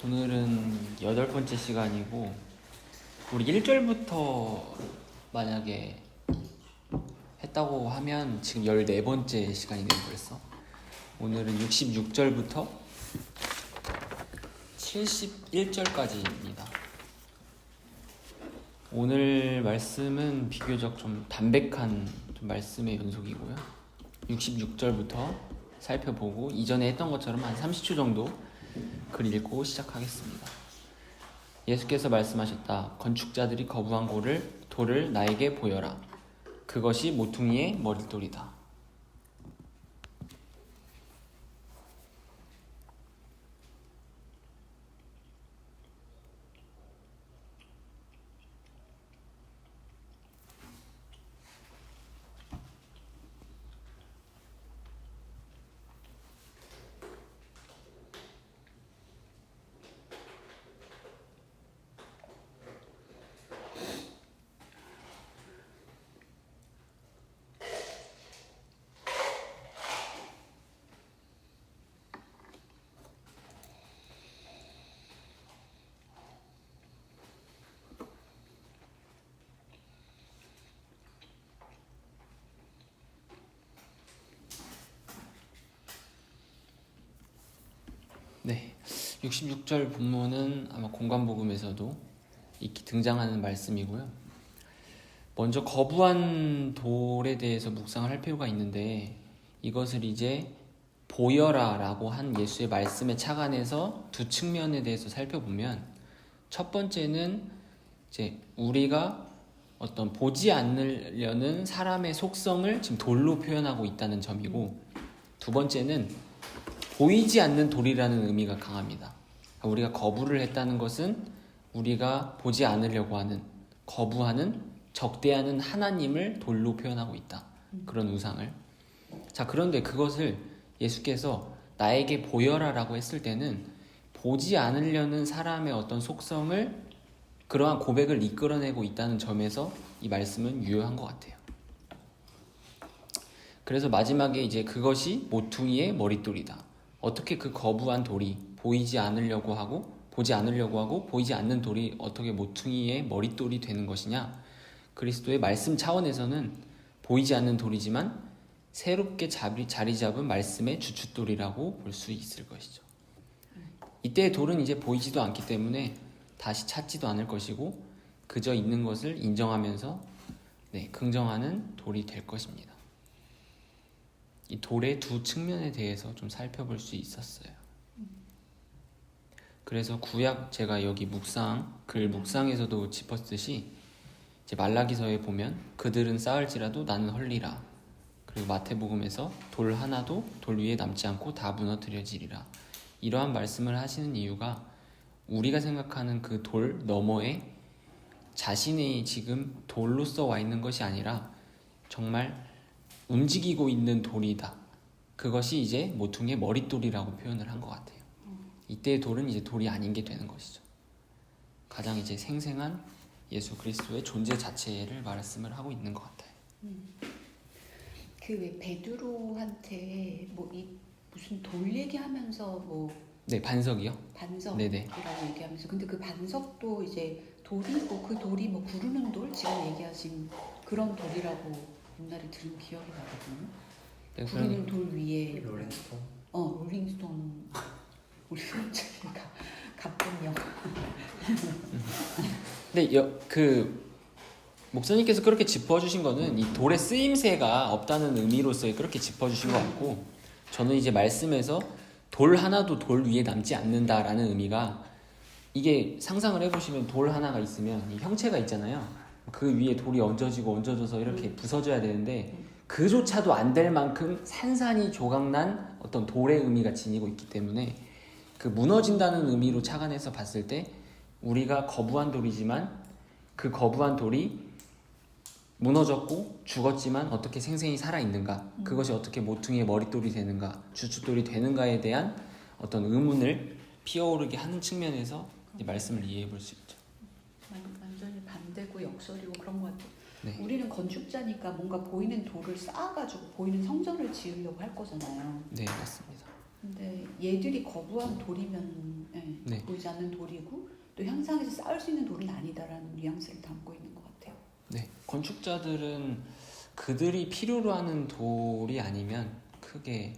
오늘은 8번째 시간이고 우리 1절부터 만약에 했다고 하면 지금 14번째 시간이 되고 벌써. 오늘은 66절부터 71절까지입니다. 오늘 말씀은 비교적 좀 담백한 말씀의 연속이고요. 66절부터 살펴보고 이전에 했던 것처럼 한 30초 정도 글 읽고 시작하겠습니다. 예수께서 말씀하셨다. 건축자들이 거부한 돌을 나에게 보여라. 그것이 모퉁이의 머릿돌이다. 네, 66절 본문은 아마 공관복음에서도 등장하는 말씀이고요. 먼저 거부한 돌에 대해서 묵상을 할 필요가 있는데 이것을 이제 보여라 라고 한 예수의 말씀에 착안해서 두 측면에 대해서 살펴보면 첫 번째는 이제 우리가 어떤 보지 않으려는 사람의 속성을 지금 돌로 표현하고 있다는 점이고, 두 번째는 보이지 않는 돌이라는 의미가 강합니다. 우리가 거부를 했다는 것은 우리가 보지 않으려고 하는, 거부하는, 적대하는 하나님을 돌로 표현하고 있다. 그런 우상을. 자, 그런데 그것을 예수께서 나에게 보여라 라고 했을 때는 보지 않으려는 사람의 어떤 속성을, 그러한 고백을 이끌어내고 있다는 점에서 이 말씀은 유효한 것 같아요. 그래서 마지막에 이제 그것이 모퉁이의 머릿돌이다. 어떻게 그 거부한 돌이 보이지 않으려고 하고 보지 않으려고 하고 보이지 않는 돌이 어떻게 모퉁이의 머릿돌이 되는 것이냐. 그리스도의 말씀 차원에서는 보이지 않는 돌이지만 새롭게 자리 잡은 말씀의 주춧돌이라고 볼 수 있을 것이죠. 이때의 돌은 이제 보이지도 않기 때문에 다시 찾지도 않을 것이고 그저 있는 것을 인정하면서 긍정하는 돌이 될 것입니다. 이 돌의 두 측면에 대해서 좀 살펴볼 수 있었어요. 그래서 구약, 제가 여기 글 묵상에서도 짚었듯이 이제 말라기서에 보면 그들은 쌓을지라도 나는 헐리라. 그리고 마태복음에서 돌 하나도 돌 위에 남지 않고 다 무너뜨려지리라. 이러한 말씀을 하시는 이유가 우리가 생각하는 그 돌 너머에 자신이 지금 돌로서 와 있는 것이 아니라 정말 움직이고 있는 돌이다. 그것이 이제 모퉁이의 머릿돌이라고 표현을 한 것 같아요. 이때의 돌은 이제 돌이 아닌 게 되는 것이죠. 가장 이제 생생한 예수 그리스도의 존재 자체를 말씀을 하고 있는 것 같아요. 그 왜 베드로한테 무슨 돌 얘기하면서 네, 반석이요? 반석이라고 얘기하면서, 근데 그 반석도 이제 돌이고 그 돌이 구르는 돌, 지금 얘기하신 그런 돌이라고 옛날에 들은 기억이 나거든요. 네, 구르는 돌 위에 롤링스톤? 롤링스톤. 우리 저희가 가쁜 영화. 근데 그 목사님께서 그렇게 짚어주신 거는 이 돌의 쓰임새가 없다는 의미로서 그렇게 짚어주신 것 같고, 저는 이제 말씀에서 돌 하나도 돌 위에 남지 않는다라는 의미가, 이게 상상을 해보시면 돌 하나가 있으면 이 형체가 있잖아요. 그 위에 돌이 얹어져서 이렇게 부서져야 되는데 그조차도 안 될 만큼 산산이 조각난 어떤 돌의 의미가 지니고 있기 때문에 그 무너진다는 의미로 착안해서 봤을 때 우리가 거부한 돌이지만 그 거부한 돌이 무너졌고 죽었지만 어떻게 생생히 살아있는가, 그것이 어떻게 모퉁이의 머릿돌이 되는가, 주춧돌이 되는가에 대한 어떤 의문을 피어오르게 하는 측면에서 이 말씀을 이해해 볼 수 있죠. 완전히 반대고 역설이고 그런 것 같아요. 네. 우리는 건축자니까 뭔가 보이는 돌을 쌓아가지고 보이는 성전을 지으려고 할 거잖아요. 네, 맞습니다. 근데 얘들이 거부한 돌이면 네. 보이지 들어오지 않는 돌이고 또 향상해서 쌓을 수 있는 돌은 아니다라는 뉘앙스를 담고 있는 것 같아요. 네, 건축자들은 그들이 필요로 하는 돌이 아니면 크게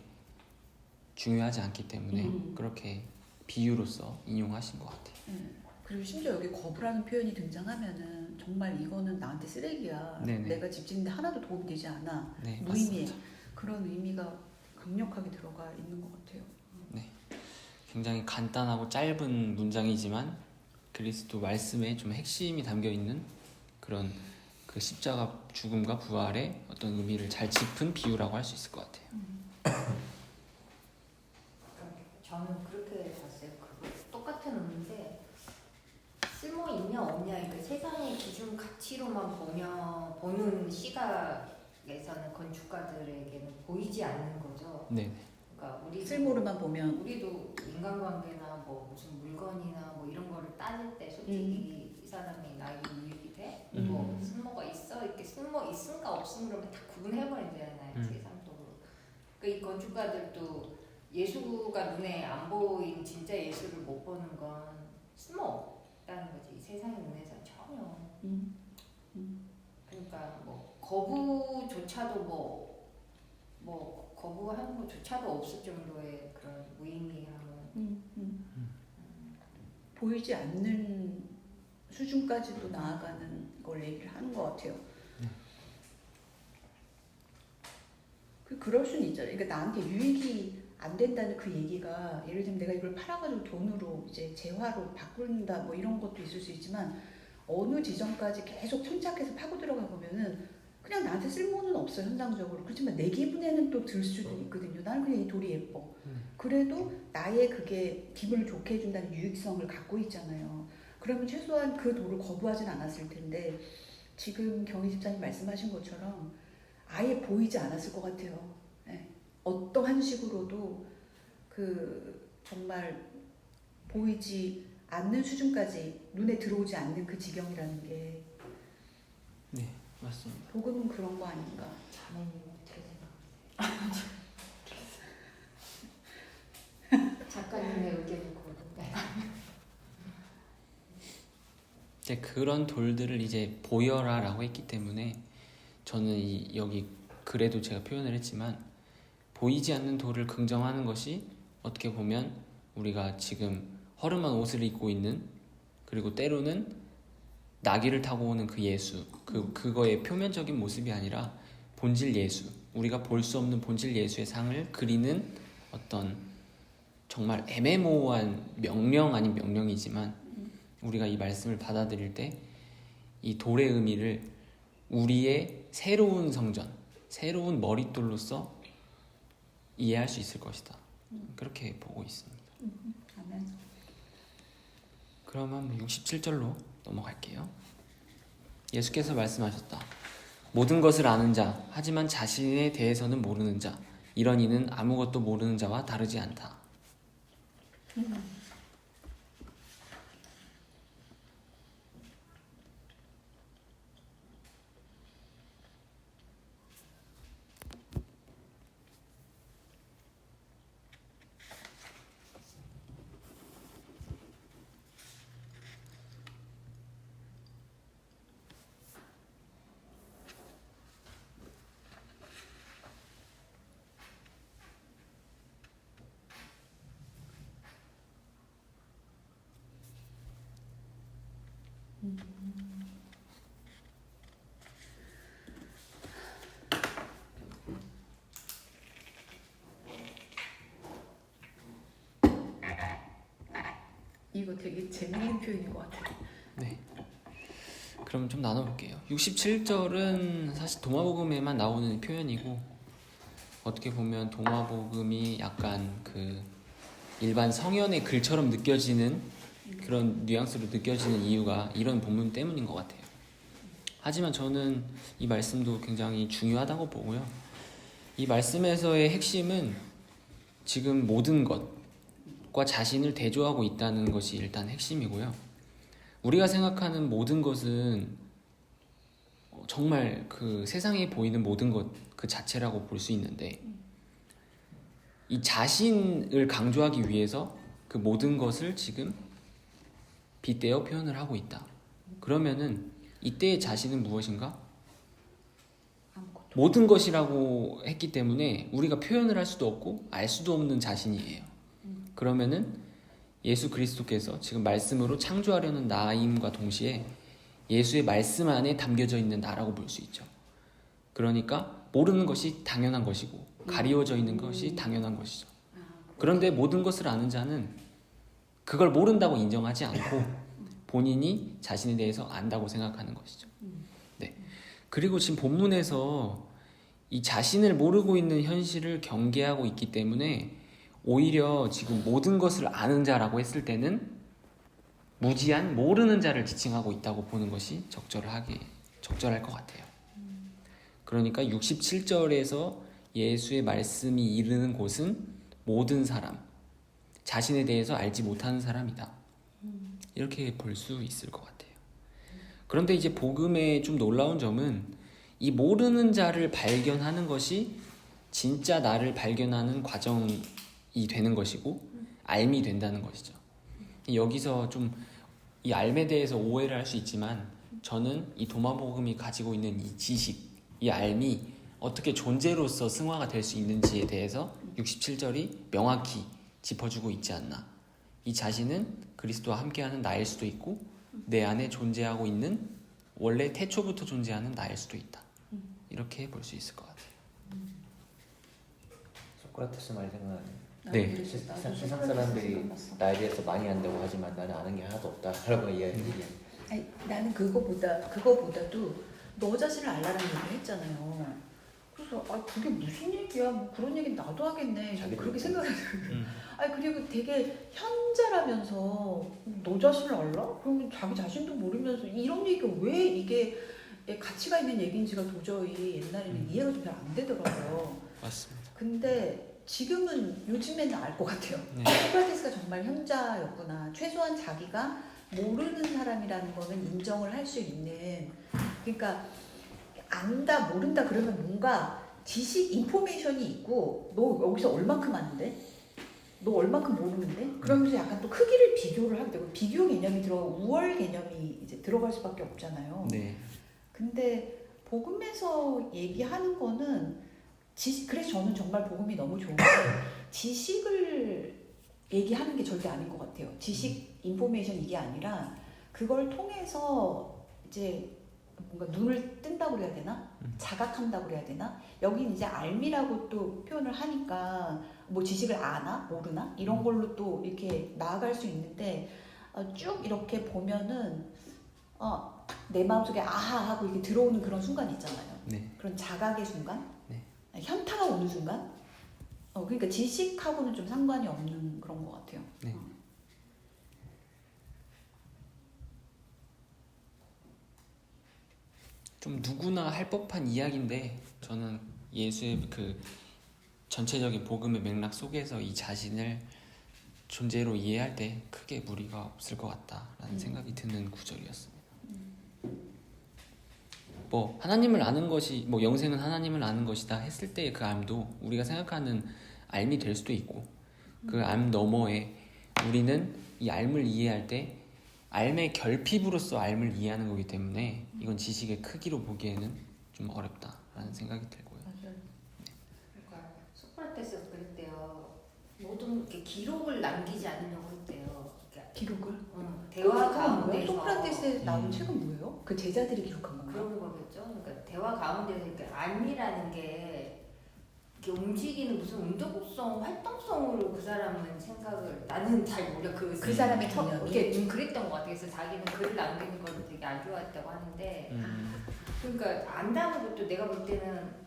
중요하지 않기 때문에 그렇게 비유로서 인용하신 것 같아요. 그리고 심지어 여기 거부라는 표현이 등장하면은 정말 이거는 나한테 쓰레기야. 네네. 내가 집 짓는데 하나도 도움이 되지 않아. 네, 무의미해. 맞습니다. 그런 의미가 강력하게 들어가 있는 것 같아요. 네, 굉장히 간단하고 짧은 문장이지만 그리스도 말씀에 좀 핵심이 담겨 있는 그런 그 십자가 죽음과 부활의 어떤 의미를 잘 짚은 비유라고 할 수 있을 것 같아요. 저는 그렇게 봤어요. 그거 똑같은 의미인데 쓸모 있냐 없냐, 그러니까 세상의 기준 가치로만 보는 시각에서는 건축가들에게는 보이지 않는 거죠. 네, 그러니까 우리 쓸모로만 보면 우리도 인간관계나 뭐 무슨 물건이나 뭐 이런 거를 따질 때 솔직히 이 사람이 나에게 유익이 돼? 뭐 쓸모가 있어? 이렇게 쓸모 있음과 없음 그러면 다 구분해버리잖아요. 세상적으로. 그러니까 이 건축가들도 예수가 눈에 안 보인 진짜 예수를 못 보는 건 쓸모없다는 거지. 세상의 눈에서 전혀. 그러니까 뭐 거부조차도 뭐 거부하는 것조차도 없을 정도의 그런 무의미함은 보이지 않는 수준까지도 나아가는 걸 얘기를 하는 것 같아요. 그럴 수는 있잖아요. 그러니까 나한테 유익이 안 된다는 그 얘기가 예를 들면 내가 이걸 팔아가지고 돈으로 이제 재화로 바꾼다 뭐 이런 것도 있을 수 있지만 어느 지점까지 계속 천착해서 파고 들어가 보면은 그냥 나한테 쓸모는 없어요, 현상적으로. 그렇지만 내 기분에는 또 들 수도 있거든요. 나는 그냥 이 돌이 예뻐. 그래도 나의 그게 기분을 좋게 해준다는 유익성을 갖고 있잖아요. 그러면 최소한 그 돌을 거부하진 않았을 텐데 지금 경희 집사님 말씀하신 것처럼 아예 보이지 않았을 것 같아요. 네. 어떠한 식으로도 그 정말 보이지 않는 수준까지 눈에 들어오지 않는 그 지경이라는 게 네, 맞습니다. 복음은 그런 거 아닌가. 자매님 어떻게 생각하세요? 작가님의 의견을 고르는데. 이제 그런 돌들을 이제 보여라라고 했기 때문에 저는 여기 글에도 제가 표현을 했지만 보이지 않는 돌을 긍정하는 것이 어떻게 보면 우리가 지금 허름한 옷을 입고 있는, 그리고 때로는 나귀를 타고 오는 그 예수, 그거의 표면적인 모습이 아니라 본질 예수, 우리가 볼 수 없는 본질 예수의 상을 그리는 어떤 정말 애매모호한 명령 아닌 명령이지만 우리가 이 말씀을 받아들일 때 이 돌의 의미를 우리의 새로운 성전, 새로운 머릿돌로서 이해할 수 있을 것이다. 그렇게 보고 있습니다. 아멘. 그러면 67절로 넘어갈게요. 예수께서 말씀하셨다. 모든 것을 아는 자, 하지만 자신에 대해서는 모르는 자, 이런 이는 아무것도 모르는 자와 다르지 않다. 이거 되게 재밌는 표현인 것 같아요. 네. 그럼 좀 나눠볼게요. 67절은 사실 도마복음에만 나오는 표현이고, 어떻게 보면 도마복음이 약간 그 일반 성현의 글처럼 느껴지는 그런 뉘앙스로 느껴지는 이유가 이런 본문 때문인 것 같아요. 하지만 저는 이 말씀도 굉장히 중요하다고 보고요. 이 말씀에서의 핵심은 지금 모든 것과 자신을 대조하고 있다는 것이 일단 핵심이고요. 우리가 생각하는 모든 것은 정말 그 세상에 보이는 모든 것 그 자체라고 볼 수 있는데, 이 자신을 강조하기 위해서 그 모든 것을 지금 빗대어 표현을 하고 있다. 그러면은 이때의 자신은 무엇인가? 아무것도. 모든 것이라고 했기 때문에 우리가 표현을 할 수도 없고 알 수도 없는 자신이에요. 그러면은 예수 그리스도께서 지금 말씀으로 창조하려는 나임과 동시에 예수의 말씀 안에 담겨져 있는 나라고 볼 수 있죠. 그러니까 모르는 것이 당연한 것이고 가리워져 있는 것이 당연한 것이죠. 그런데 모든 것을 아는 자는 그걸 모른다고 인정하지 않고 본인이 자신에 대해서 안다고 생각하는 것이죠. 네. 그리고 지금 본문에서 이 자신을 모르고 있는 현실을 경계하고 있기 때문에 오히려 지금 모든 것을 아는 자라고 했을 때는 무지한 모르는 자를 지칭하고 있다고 보는 것이 적절할 것 같아요. 그러니까 67절에서 예수의 말씀이 이르는 곳은 모든 사람, 자신에 대해서 알지 못하는 사람이다. 이렇게 볼 수 있을 것 같아요. 그런데 이제 복음의 좀 놀라운 점은 이 모르는 자를 발견하는 것이 진짜 나를 발견하는 과정이 되는 것이고 알미 된다는 것이죠. 여기서 좀 이 알에 대해서 오해를 할 수 있지만 저는 이 도마복음이 가지고 있는 이 지식, 이 알미 어떻게 존재로서 승화가 될 수 있는지에 대해서 67절이 명확히 짚어주고 있지 않나. 이 자신은 그리스도와 함께하는 나일 수도 있고 내 안에 존재하고 있는 원래 태초부터 존재하는 나일 수도 있다. 이렇게 볼 수 있을 것 같아요. 소크라테스 말이 생각나네. 네. 세상 사람들이 나에 대해서 많이 안다고 하지만 나는 아는 게 하나도 없다라고 이야기해. 아니, 나는 그거보다도 너 자신을 알라는 얘기를 했잖아요. 그래서 그게 무슨 얘기야? 뭐 그런 얘기는 나도 하겠네. 그렇게 생각해요. 아니 그리고 되게 현자라면서 너 자신을 알라? 그러면 자기 자신도 모르면서 이런 얘기가 왜 이게 가치가 있는 얘기인지가 도저히 옛날에는 이해가 좀 잘 안 되더라고요. 맞습니다. 근데 지금은 요즘에는 알 것 같아요. 네. 소크라테스가 정말 현자였구나. 최소한 자기가 모르는 사람이라는 거는 인정을 할 수 있는. 그러니까 안다 모른다 그러면 뭔가 지식 인포메이션이 있고 너 여기서 얼만큼 아는데? 너 얼만큼 모르는데? 그러면서 약간 또 크기를 비교를 하게 되고 비교 개념이 들어가고 우월 개념이 이제 들어갈 수밖에 없잖아요. 네. 근데 복음에서 얘기하는 거는 그래서 저는 정말 복음이 너무 좋은 게 지식을 얘기하는 게 절대 아닌 것 같아요. 지식, 인포메이션 이게 아니라 그걸 통해서 이제 뭔가 눈을 뜬다고 그래야 되나? 자각한다고 그래야 되나? 여긴 이제 알미라고 또 표현을 하니까 뭐 지식을 아나? 모르나? 이런 걸로 또 이렇게 나아갈 수 있는데 쭉 이렇게 보면은 내 마음속에 아하 하고 이렇게 들어오는 그런 순간 있잖아요. 네. 그런 자각의 순간? 네. 현타가 오는 순간? 그러니까 지식하고는 좀 상관이 없는 그런 것 같아요. 네. 좀 누구나 할 법한 이야기인데 저는 예수의 그 전체적인 복음의 맥락 속에서 이 자신을 존재로 이해할 때 크게 무리가 없을 것 같다라는 생각이 드는 구절이었습니다. 뭐 하나님을 아는 것이 뭐 영생은 하나님을 아는 것이다 했을 때의 그 암도 우리가 생각하는 암이 될 수도 있고 그 암 너머에 우리는 이 암을 이해할 때 암의 결핍으로서 암을 이해하는 거기 때문에 이건 지식의 크기로 보기에는 좀 어렵다라는 생각이 들고요. 맞아요. 그러니까 소크라테스가 그랬대요. 모든 이렇게 기록을 남기지 않으려고 했대요. 그러니까, 기록을? 대화 가운데서 소크라테스에 나온 책은 뭐예요? 그 제자들이 기록한 건가요? 그런 거겠죠. 그러니까 대화 가운데서 그러니까 암이라는 게 이렇게 움직이는 무슨 운동성, 활동성으로 그 사람은 생각을 나는 잘 몰라 그 사람의 개념이? 이게 좀 그랬던 것 같아요. 그래서 자기는 글을 남기는 걸 되게 안 좋아했다고 하는데 그러니까 안다는 것도 내가 볼 때는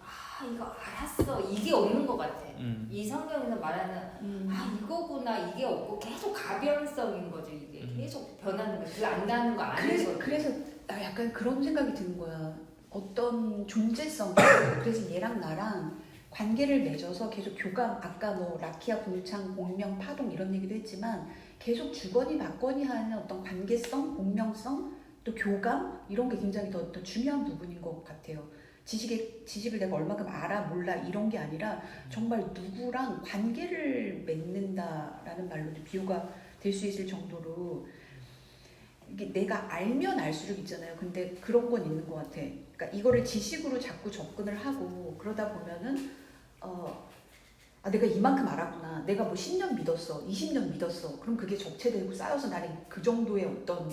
이거 알았어 이게 없는 것 같아. 이 성경에서 말하는 이거구나 이게 없고 계속 가변성인 거죠. 이게 계속 변하는 거. 그 안다는 거 아는 거. 그래서 나 약간 그런 생각이 드는 거야. 어떤 존재성. 그래서 얘랑 나랑 관계를 맺어서 계속 교감, 아까 뭐 라키아, 공창, 공명, 파동 이런 얘기도 했지만 계속 주거니 받거니 하는 어떤 관계성, 공명성, 또 교감 이런 게 굉장히 더 중요한 부분인 것 같아요. 지식을 내가 얼마큼 알아 몰라 이런 게 아니라 정말 누구랑 관계를 맺는다라는 말로도 비유가 될 수 있을 정도로 이게 내가 알면 알수록 있잖아요. 근데 그런 건 있는 것 같아. 그러니까 이거를 지식으로 자꾸 접근을 하고 그러다 보면은 내가 이만큼 알았구나. 내가 뭐 10년 믿었어, 20년 믿었어. 그럼 그게 적체되고 쌓여서 나는 그 정도의 어떤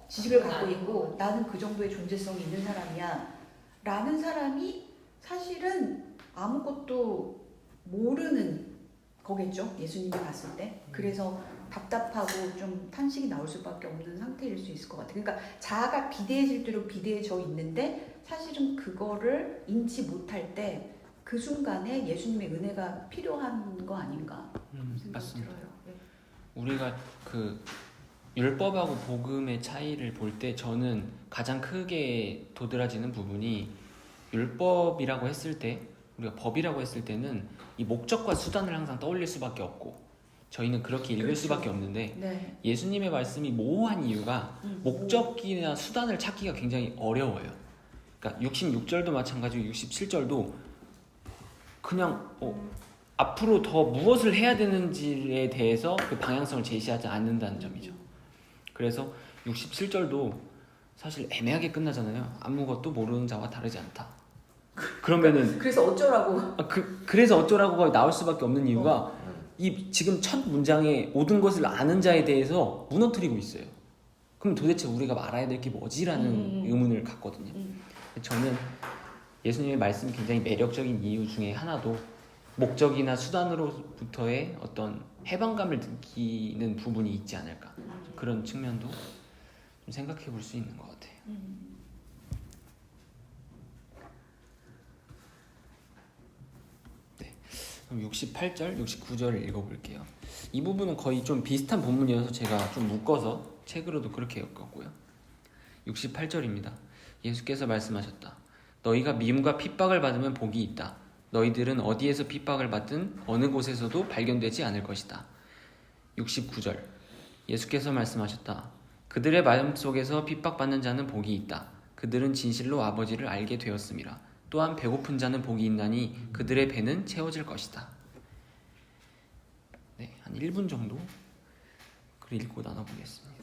지식을 갖고 있고 나는 그 정도의 존재성이 있는 사람이야. 라는 사람이 사실은 아무것도 모르는 거겠죠. 예수님이 봤을 때. 그래서 답답하고 좀 탄식이 나올 수밖에 없는 상태일 수 있을 것 같아요. 그러니까 자아가 비대해질 대로 비대해져 있는데 사실은 그거를 인지 못할 때 그 순간에 예수님의 은혜가 필요한 거 아닌가 생각이 맞습니다. 들어요. 네. 우리가 그 율법하고 복음의 차이를 볼 때 저는 가장 크게 도드라지는 부분이 율법이라고 했을 때 우리가 법이라고 했을 때는 이 목적과 수단을 항상 떠올릴 수밖에 없고 저희는 그렇게 읽을 그렇죠. 수밖에 없는데 네. 예수님의 말씀이 모호한 이유가 목적이나 수단을 찾기가 굉장히 어려워요. 그러니까 66절도 마찬가지고 67절도 그냥 앞으로 더 무엇을 해야 되는지에 대해서 그 방향성을 제시하지 않는다는 점이죠. 그래서 67절도 사실 애매하게 끝나잖아요. 아무것도 모르는 자와 다르지 않다. 그러면은 그래서 어쩌라고? 그래서 어쩌라고가 나올 수밖에 없는 이유가 이 지금 첫 문장에 모든 것을 아는 자에 대해서 무너뜨리고 있어요. 그럼 도대체 우리가 알아야 될 게 뭐지라는 의문을 갖거든요. 저는 예수님의 말씀이 굉장히 매력적인 이유 중에 하나도 목적이나 수단으로부터의 어떤 해방감을 느끼는 부분이 있지 않을까. 그런 측면도 좀 생각해 볼 수 있는 것 같아요. 네, 그럼 68절, 69절을 읽어볼게요. 이 부분은 거의 좀 비슷한 본문이어서 제가 좀 묶어서 책으로도 그렇게 엮었고요. 68절입니다. 예수께서 말씀하셨다. 너희가 미움과 핍박을 받으면 복이 있다. 너희들은 어디에서 핍박을 받든 어느 곳에서도 발견되지 않을 것이다. 69절 예수께서 말씀하셨다. 그들의 마음속에서 핍박받는 자는 복이 있다. 그들은 진실로 아버지를 알게 되었음이라. 또한 배고픈 자는 복이 있나니 그들의 배는 채워질 것이다. 네, 한 1분 정도 글 읽고 나눠보겠습니다.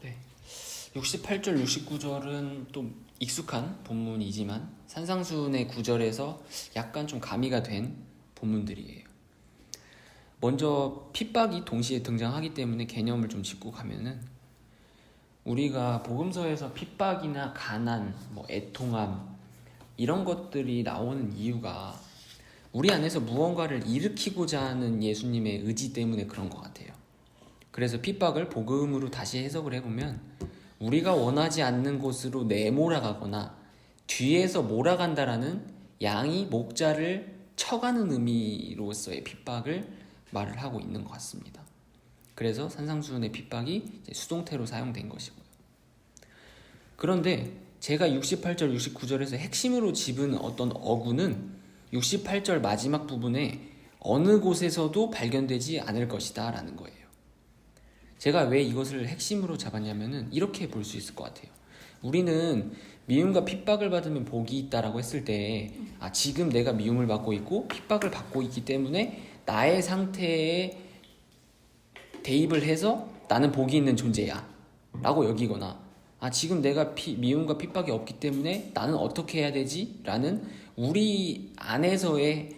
네, 68절, 69절은 또 익숙한 본문이지만 산상수훈의 구절에서 약간 좀 가미가 된 본문들이에요. 먼저 핍박이 동시에 등장하기 때문에 개념을 좀 짚고 가면은 우리가 복음서에서 핍박이나 가난, 애통함 이런 것들이 나오는 이유가 우리 안에서 무언가를 일으키고자 하는 예수님의 의지 때문에 그런 것 같아요. 그래서 핍박을 복음으로 다시 해석을 해보면 우리가 원하지 않는 곳으로 내몰아가거나 뒤에서 몰아간다라는 양이 목자를 쳐가는 의미로서의 핍박을 말을 하고 있는 것 같습니다. 그래서 산상수훈의 핍박이 수동태로 사용된 것이고요. 그런데 제가 68절, 69절에서 핵심으로 집은 어떤 어구는 68절 마지막 부분에 어느 곳에서도 발견되지 않을 것이다 라는 거예요. 제가 왜 이것을 핵심으로 잡았냐면은 이렇게 볼 수 있을 것 같아요. 우리는 미움과 핍박을 받으면 복이 있다라고 했을 때 지금 내가 미움을 받고 있고 핍박을 받고 있기 때문에 나의 상태에 대입을 해서 나는 복이 있는 존재야 라고 여기거나 지금 내가 미움과 핍박이 없기 때문에 나는 어떻게 해야 되지? 라는 우리 안에서의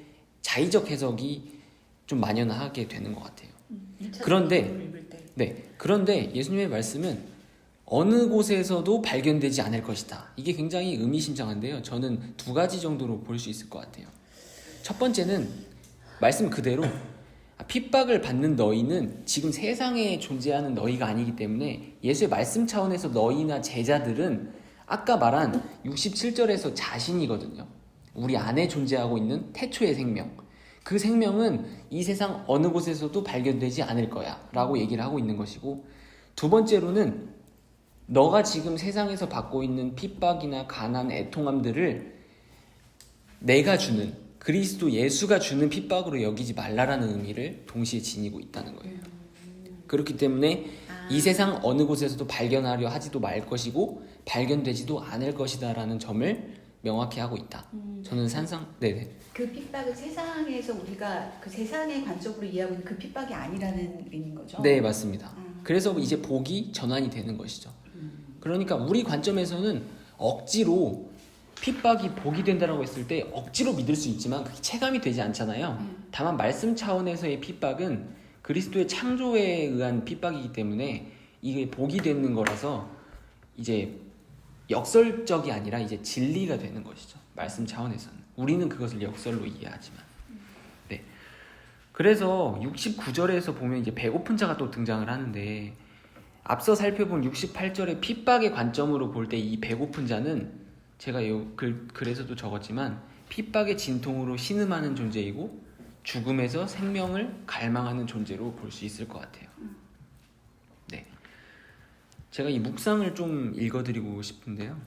자의적 해석이 좀 만연하게 되는 것 같아요. 그런데 읽을 때. 네, 그런데 예수님의 말씀은 어느 곳에서도 발견되지 않을 것이다. 이게 굉장히 의미심장한데요. 저는 두 가지 정도로 볼 수 있을 것 같아요. 첫 번째는 말씀 그대로 핍박을 받는 너희는 지금 세상에 존재하는 너희가 아니기 때문에 예수의 말씀 차원에서 너희나 제자들은 아까 말한 67절에서 자신이거든요. 우리 안에 존재하고 있는 태초의 생명. 그 생명은 이 세상 어느 곳에서도 발견되지 않을 거야 라고 얘기를 하고 있는 것이고, 두 번째로는 너가 지금 세상에서 받고 있는 핍박이나 가난, 애통함들을 내가 주는, 그리스도 예수가 주는 핍박으로 여기지 말라라는 의미를 동시에 지니고 있다는 거예요. 그렇기 때문에 이 세상 어느 곳에서도 발견하려 하지도 말 것이고 발견되지도 않을 것이다 라는 점을 명확히 하고 있다. 저는 네네. 그 핍박은 세상에서 우리가 그 세상의 관점으로 이해하고 있는 그 핍박이 아니라는 의미인 거죠? 네, 맞습니다. 그래서 이제 복이 전환이 되는 것이죠. 그러니까 우리 관점에서는 억지로 핍박이 복이 된다라고 했을 때 억지로 믿을 수 있지만 그게 체감이 되지 않잖아요. 다만 말씀 차원에서의 핍박은 그리스도의 창조에 의한 핍박이기 때문에 이게 복이 되는 거라서 이제 역설적이 아니라 이제 진리가 되는 것이죠. 말씀 차원에서는. 우리는 그것을 역설로 이해하지만. 네. 그래서 69절에서 보면 이제 배고픈 자가 또 등장을 하는데, 앞서 살펴본 68절의 핍박의 관점으로 볼 때 이 배고픈 자는 제가 글에서도 적었지만 핍박의 진통으로 신음하는 존재이고 죽음에서 생명을 갈망하는 존재로 볼 수 있을 것 같아요. 네. 제가 이 묵상을 좀 읽어드리고 싶은데요.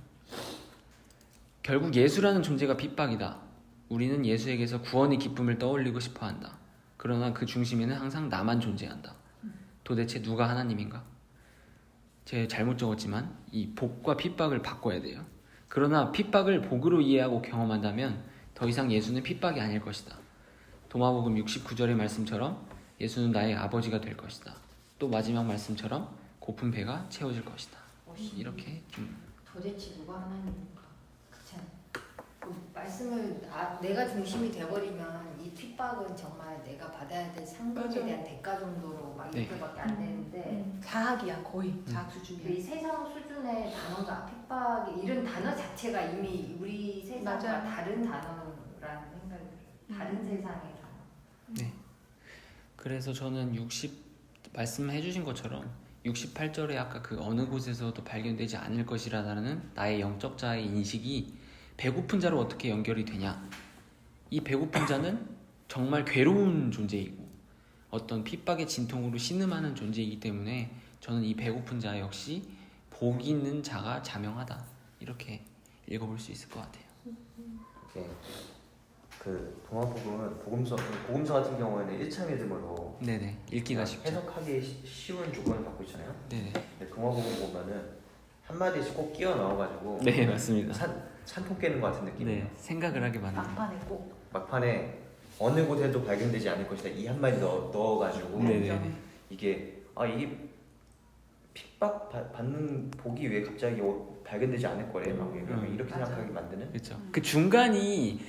결국 예수라는 존재가 핍박이다. 우리는 예수에게서 구원의 기쁨을 떠올리고 싶어한다. 그러나 그 중심에는 항상 나만 존재한다. 도대체 누가 하나님인가? 제가 잘못 적었지만 이 복과 핍박을 바꿔야 돼요. 그러나 핍박을 복으로 이해하고 경험한다면 더 이상 예수는 핍박이 아닐 것이다. 도마복음 69절의 말씀처럼 예수는 나의 아버지가 될 것이다. 또 마지막 말씀처럼 고픈 배가 채워질 것이다. 이렇게 좀 도대체 누가 하나님인가? 그렇잖아. 그 말씀을 내가 중심이 돼버리면 이 핍박은 정말 내가 받아야 될 상급에 대한 대가 정도로 막 네. 이렇게밖에 안 되는데 자학이야, 거의 자학 수준이야. 이 세상 수준의 단어가 핍박이 이런 단어 자체가 이미 우리 세상과 맞아요. 다른 단어라는 생각이 들어요. 다른 세상의 단어. 네. 그래서 저는 말씀해 주신 것처럼 68절에 아까 그 어느 곳에서도 발견되지 않을 것이라는 나의 영적 자의 인식이 배고픈 자로 어떻게 연결이 되냐. 이 배고픈 자는 정말 괴로운 존재이고 어떤 핍박의 진통으로 신음하는 존재이기 때문에 저는 이 배고픈 자 역시 복 있는 자가 자명하다. 이렇게 읽어볼 수 있을 것 같아요. 네. 그 동화복음은 복음서 같은 경우에는 1차 믿음으로 네네. 읽기가 쉽죠. 해석하기 쉬운 조건을 갖고 있잖아요. 네네. 근데 동화복음 보면은 한 마디씩 꼭 끼워 넣어가지고 네, 맞습니다. 찬통 깨는 것 같은 느낌이에요. 네, 생각을 하게 만드는. 막판에 꼭. 막판에 어느 곳에도 발견되지 않을 것이다 이 한 마디 넣어가지고 네네네. 이게 핍박 받는 복이 왜 갑자기 발견되지 않을 거래 막 이렇게 맞아요. 생각하게 만드는. 그렇죠. 그 중간이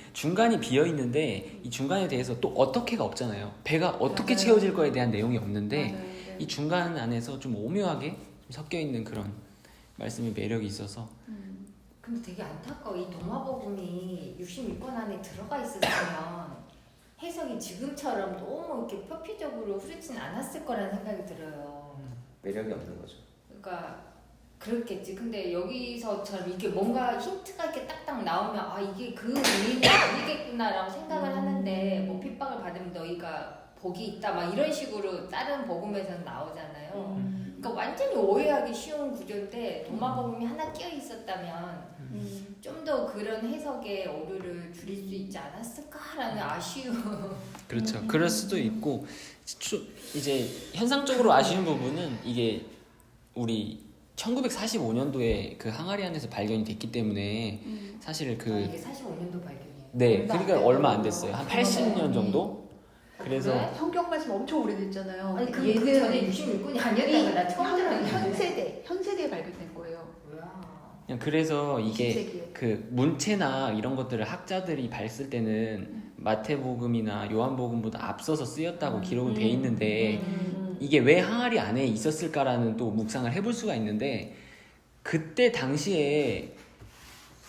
비어 있는데 이 중간에 대해서 또 어떻게가 없잖아요. 배가 어떻게 맞아요. 채워질 거에 대한 내용이 없는데 맞아요. 네. 이 중간 안에서 좀 오묘하게 좀 섞여 있는 그런 말씀의 매력이 있어서. 근데 되게 안타까워. 이 동화복음이 66권 안에 들어가 있었으면 해석이 지금처럼 너무 이렇게 표피적으로 흐르진 않았을 거라는 생각이 들어요. 매력이 없는 거죠. 그러니까 그렇겠지. 근데 여기서처럼 이게 뭔가 힌트가 이렇게 딱딱 나오면 이게 그 의미는 아니겠구나라고 생각을 하는데 뭐 핍박을 받으면 너희가 복이 있다 막 이런 식으로 다른 복음에서는 나오잖아요. 그러니까 완전히 오해하기 쉬운 구조인데 동화복음이 하나 끼어 있었다면 좀 더 그런 해석의 오류를 줄일 수 있지 않았을까라는 아쉬움. 그렇죠. 그럴 수도 있고 이제 현상적으로 아쉬운 부분은 이게 우리 1945년도에 그 항아리 안에서 발견이 됐기 때문에 사실 이게 45년도 발견이에요. 네, 그러니까 얼마 안 됐어요. 한 80년 정도? 그래서 그래? 성경 말씀 엄청 오래됐잖아요. 아니 그 전에 66권이 아니었다는 나 처음 들었는데. 현 세대에 발견된 거예요. 뭐야? 그냥 그래서 이게 신세기에. 그 문체나 이런 것들을 학자들이 봤을 때는 마태복음이나 요한복음보다 앞서서 쓰였다고 기록은 돼 있는데 이게 왜 항아리 안에 있었을까라는 또 묵상을 해볼 수가 있는데 그때 당시에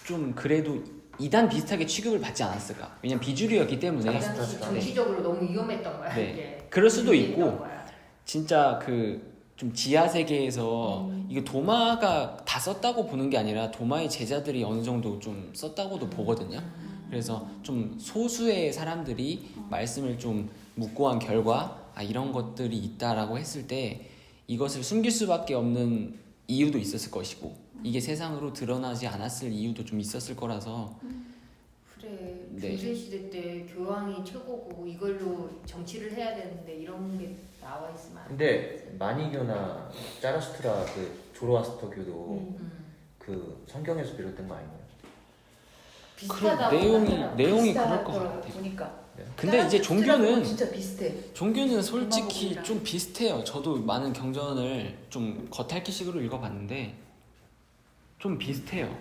좀 그래도 이단 비슷하게 취급을 받지 않았을까? 왜냐면 비주류였기 때문에 당시 정치적으로 너무 위험했던 거야. 네. 이게. 그럴 수도 위험했던 있고 거야. 진짜 그 좀 지하 세계에서 이게 도마가 다 썼다고 보는 게 아니라 도마의 제자들이 어느 정도 좀 썼다고도 보거든요. 그래서 좀 소수의 사람들이 말씀을 좀 묵고한 결과 이런 것들이 있다라고 했을 때 이것을 숨길 수밖에 없는 이유도 있었을 것이고 이게 세상으로 드러나지 않았을 이유도 좀 있었을 거라서 그래. 네. 중세 시대 때 교황이 최고고 이걸로 정치를 해야 되는데 이런 게 나와 있으면 안 돼. 근데 마니교나 짜라스트라 그 조로아스터교도 음. 그 성경에서 비롯된 거 아니에요? 비슷하다고 내용이 하더라고. 내용이 그럴 것 비슷하더라고, 같아요. 보니까. 근데 이제 종교는 진짜 비슷해. 종교는 솔직히 도마복음이랑. 좀 비슷해요. 저도 많은 경전을 좀 겉핥기식으로 읽어봤는데 좀 비슷해요.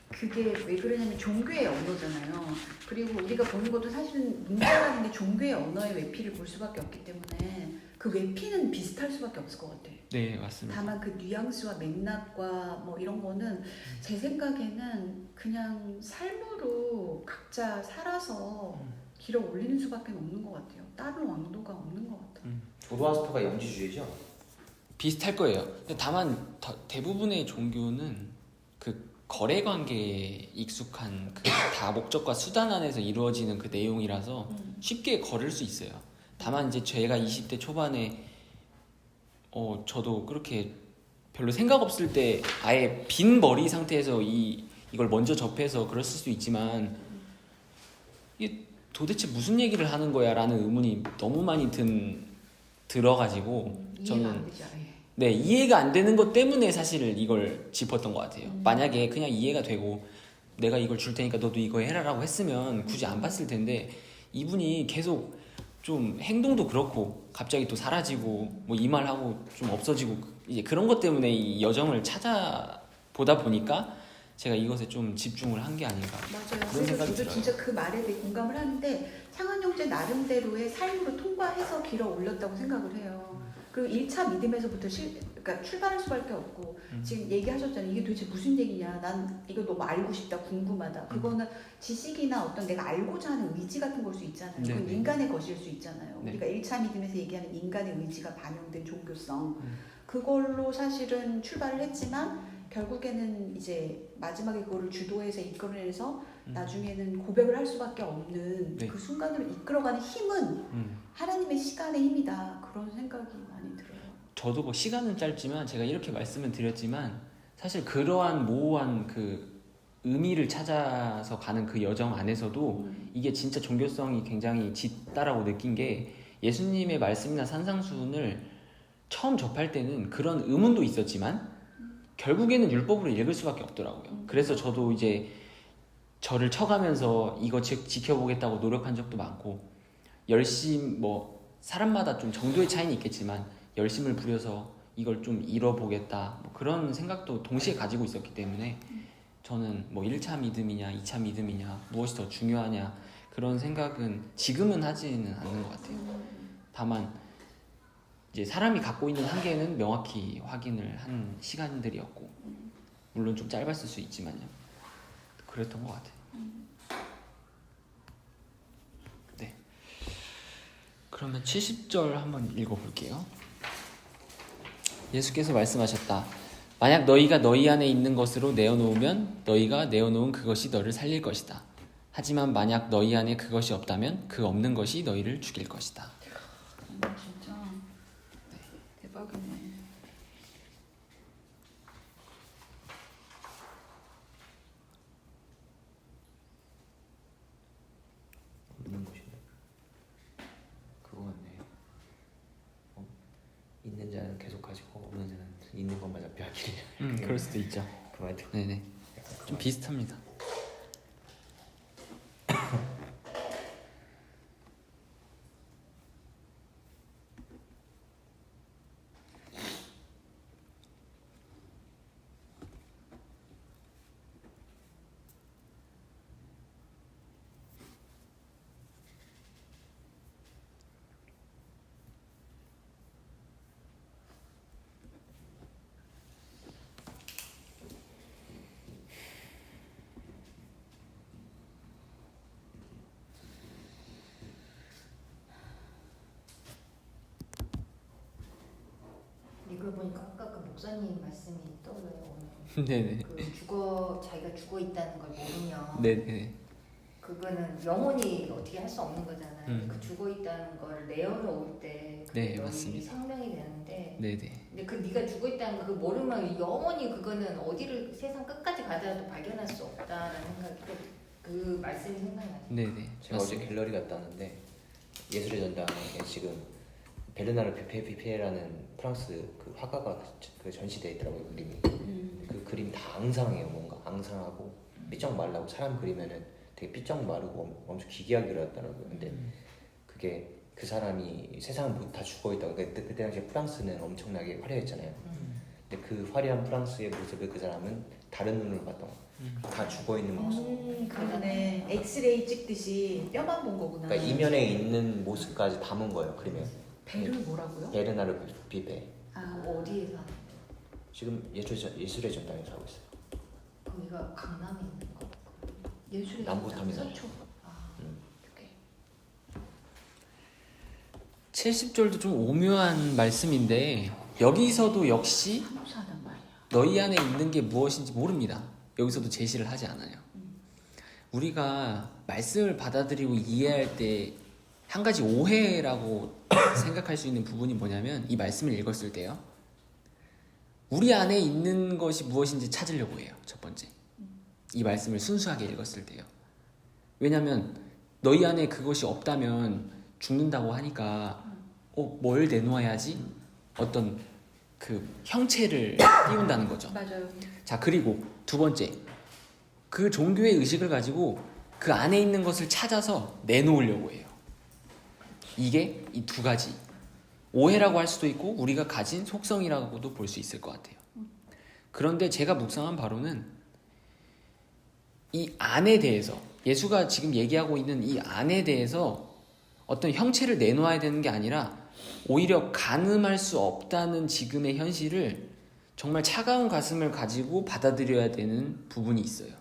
그게 왜 그러냐면 종교의 언어잖아요. 그리고 우리가 보는 것도 사실은 문자가 있는데 종교의 언어의 외피를 볼 수밖에 없기 때문에 그 외피는 비슷할 수밖에 없을 것 같아. 네, 맞습니다. 다만 그 뉘앙스와 맥락과 뭐 이런 거는 제 생각에는 그냥 삶으로 각자 살아서 길어 올리는 수밖에 없는 것 같아요. 다른 왕도가 없는 것 같아요. 조로아스터가 영지주의죠? 비슷할 거예요. 근데 다만 대부분의 종교는 그 거래 관계에 익숙한 그 다 목적과 수단 안에서 이루어지는 그 내용이라서 쉽게 걸을 수 있어요. 다만 이제 제가 20대 초반에 저도 그렇게 별로 생각 없을 때 아예 빈 머리 상태에서 이걸 먼저 접해서 그랬을 수 있지만 이게 도대체 무슨 얘기를 하는 거야 라는 의문이 너무 많이 들어가지고 이해가 안 되죠. 예. 네, 이해가 안 되는 것 때문에 사실 이걸 짚었던 것 같아요. 만약에 그냥 이해가 되고 내가 이걸 줄 테니까 너도 이거 해라라고 했으면 굳이 안 봤을 텐데 이분이 계속 좀 행동도 그렇고 갑자기 또 사라지고 뭐 이 말하고 좀 없어지고 이제 그런 것 때문에 이 여정을 찾아보다 보니까 제가 이것에 좀 집중을 한 게 아닌가. 맞아요. 그런 그래서 생각이 저도 들어요. 진짜 그 말에 대해 공감을 하는데 창한 형제 나름대로의 삶으로 통과해서 길어 올렸다고 생각을 해요. 그리고 1차 믿음에서부터 그러니까 출발할 수밖에 없고 지금 얘기하셨잖아요. 이게 도대체 무슨 얘기냐. 난 이거 너무 알고 싶다. 궁금하다. 그거는 지식이나 어떤 내가 알고자 하는 의지 같은 걸 수 있잖아요. 그건 네네. 인간의 것일 수 있잖아요. 네. 우리가 1차 믿음에서 얘기하는 인간의 의지가 반영된 종교성. 그걸로 사실은 출발을 했지만 결국에는 이제 마지막에 그거를 주도해서 이끌어내서 나중에는 고백을 할 수밖에 없는 네. 그 순간으로 이끌어가는 힘은 하나님의 시간의 힘이다. 그런 생각이 많이 들어요. 저도 뭐 시간은 짧지만 제가 이렇게 말씀을 드렸지만 사실 그러한 모호한 그 의미를 찾아서 가는 그 여정 안에서도 이게 진짜 종교성이 굉장히 짙다라고 느낀 게 예수님의 말씀이나 산상수훈을 처음 접할 때는 그런 의문도 있었지만 결국에는 율법으로 읽을 수밖에 없더라고요. 그래서 저도 이제 저를 쳐가면서 이거 지켜보겠다고 노력한 적도 많고 뭐 사람마다 좀 정도의 차이는 있겠지만 열심을 부려서 이걸 좀 이뤄보겠다 뭐 그런 생각도 동시에 가지고 있었기 때문에 저는 뭐 1차 믿음이냐 2차 믿음이냐 무엇이 더 중요하냐 그런 생각은 지금은 하지는 않는 것 같아요. 다만 이제 사람이 갖고 있는 한계는 명확히 확인을 한 시간들이었고 물론 좀 짧았을 수 있지만요. 그랬던 것 같아요. 네. 그러면 70절 한번 읽어볼게요. 예수께서 말씀하셨다. 만약 너희가 너희 안에 있는 것으로 내어놓으면 너희가 내어놓은 그것이 너를 살릴 것이다. 하지만 만약 너희 안에 그것이 없다면 그 없는 것이 너희를 죽일 것이다. 진짜 대박이네. 없는 것이네. 그거 같네. 있는 자는 계속 가지고 없는 자는 있는 것만 잡혀 하기를. 그럴 수도 있죠. 그 말도. 네네. 좀 비슷합니다. 목사님 말씀이 떠올라요. 오늘. 네네. 자기가 죽어 있다는 걸 모르면 네네. 그거는 영원히 어떻게 할 수 없는 거잖아요. 음. 그 죽어 있다는 걸 내어놓을 때 네, 그게 너희 맞습니다. 생명이 되는데 네네. 근데 그 네가 죽어 있다는 거 모르면 영원히 그거는 어디를 세상 끝까지 가더라도 발견할 수 없다라는 생각이 그 말씀이 생각나요. 네네. 제가 어제 갤러리 갔다 왔는데 예술의 전당에 지금 베르나르 피페라는 프랑스 그 화가가 그 전시돼 있더라고요. 그림이. 그 그림 다 앙상해요. 뭔가 앙상하고 삐쩍 말라고 사람 그리면은 되게 삐쩍 마르고 엄청 기괴하게 그렸더라고요. 근데 그게 그 사람이 세상을 못 다 죽어 있다고. 그때 당시에 프랑스는 엄청나게 화려했잖아요. 근데 그 화려한 프랑스의 모습을 그 사람은 다른 눈으로 봤던 거예요. 다 죽어 있는 모습. 그러네. 엑스레이 찍듯이 뼈만 본 거구나. 그러니까 이면에 있는 모습까지 담은 거예요. 그림에. 배를 뭐라고요? 베르나르 피페. 아, 어디에 사는? 지금 예술의 전당에서 하고 있어요. 거기가 강남에 있는 거. 예술의 남부터미널. 서초. 아, 오케이. 70절도 좀 오묘한 말씀인데 여기서도 역시 한국사단 말이야. 너희 안에 있는 게 무엇인지 모릅니다. 여기서도 제시를 하지 않아요. 우리가 말씀을 받아들이고 이해할 때 한 가지 오해라고 생각할 수 있는 부분이 뭐냐면 이 말씀을 읽었을 때요. 우리 안에 있는 것이 무엇인지 찾으려고 해요. 첫 번째. 이 말씀을 순수하게 읽었을 때요. 왜냐하면 너희 안에 그것이 없다면 죽는다고 하니까 뭘 내놓아야지 어떤 그 형체를 띄운다는 거죠. 맞아요. 자, 그리고 두 번째, 그 종교의 의식을 가지고 그 안에 있는 것을 찾아서 내놓으려고 해요. 이게 이 두 가지 오해라고 할 수도 있고 우리가 가진 속성이라고도 볼 수 있을 것 같아요. 그런데 제가 묵상한 바로는 이 안에 대해서 예수가 지금 얘기하고 있는 이 안에 대해서 어떤 형체를 내놓아야 되는 게 아니라 오히려 가늠할 수 없다는 지금의 현실을 정말 차가운 가슴을 가지고 받아들여야 되는 부분이 있어요.